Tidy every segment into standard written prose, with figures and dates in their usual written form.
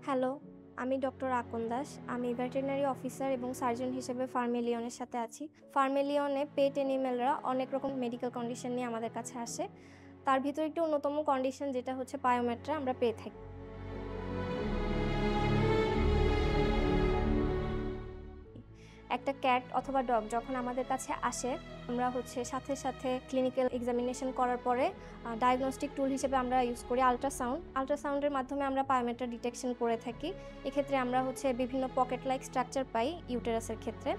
Hello, আমি doctor Akon Das. আমি veterinary officer এবং সার্জন হিসেবে ফার্মেলিয়নের সাথে আছি। ফার্মেলিয়নে পেট অ্যানিমেলরা অনেক রকম মেডিকেল কন্ডিশন নিয়ে আমাদের কাছে আসে। তার ভিতরে একটি অন্যতম কন্ডিশন যেটা হচ্ছে পায়োমেট্রা আমরা পেয়ে থাকি। একটা ক্যাট অথবা ডগ যখন আমাদের কাছে আসে, আমরা সাথে ক্লিনিক্যাল এক্সামিনেশন করার পরে ডায়াগনস্টিক টুল হিসেবে আমরা ইউজ করি আল্ট্রাসাউন্ড। আল্ট্রাসাউন্ডের মাধ্যমে আমরা পায়োমেট্রা ডিটেকশন করে থাকি। এক্ষেত্রে আমরা বিভিন্ন পকেট লাইক স্ট্রাকচার পাই ইউটেরাসের ক্ষেত্রে।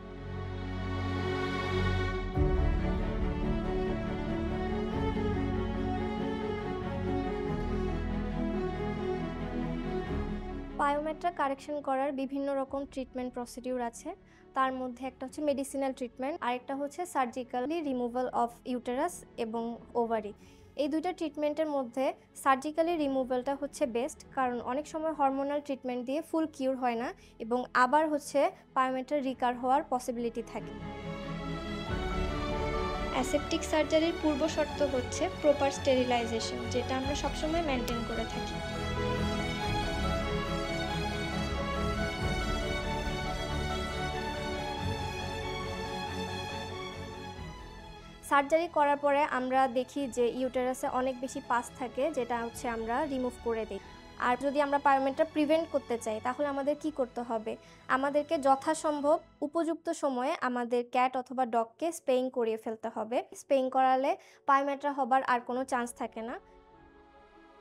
বায়োমেট্রা কারেকশন করার বিভিন্ন রকম ট্রিটমেন্ট প্রসিডিউর আছে। তার মধ্যে একটা হচ্ছে মেডিসিনাল ট্রিটমেন্ট, আরেকটা হচ্ছে সার্জিক্যালি রিমুভাল অফ ইউটেরাস এবং ওভারি। এই দুইটা ট্রিটমেন্টের মধ্যে সার্জিক্যালি রিমুভালটা হচ্ছে বেস্ট, কারণ অনেক সময় হরমোনাল ট্রিটমেন্ট দিয়ে ফুল কিউর হয় না এবং আবার বায়োমেট্রা রিকার হওয়ার পসিবিলিটি থাকে। অ্যাসেপটিক সার্জারির পূর্ব শর্ত হচ্ছে প্রপার স্টেরিলাইজেশন, যেটা আমরা সবসময় মেনটেন করে থাকি। সার্জারি করার পরে আমরা দেখি যে ইউটেরাসে অনেক বেশি পাস থাকে, যেটা আমরা রিমুভ করে দিই। আর যদি আমরা বায়োমেট্রা প্রিভেন্ট করতে চাই তাহলে আমাদের কি করতে হবে? আমাদেরকে যথাসম্ভব উপযুক্ত সময়ে আমাদের ক্যাট অথবা ডগকে স্পেইং করিয়ে ফেলতে হবে। স্পেইং করালে বায়োমেট্রা হবার আর কোনো চান্স থাকে না।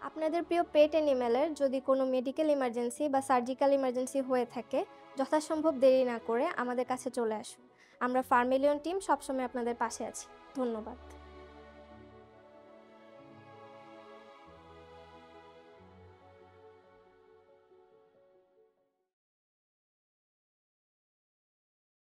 আপনাদের প্রিয় পেট অ্যানিমেলের যদি কোনো মেডিকেল ইমার্জেন্সি বা সার্জিক্যাল ইমার্জেন্সি হয়ে থাকে, যথাসম্ভব দেরি না করে আমাদের কাছে চলে আসুন। আমরা ফার্মেলিয়ন টিম সবসময় আপনাদের পাশে আছি। ধন্যবাদ।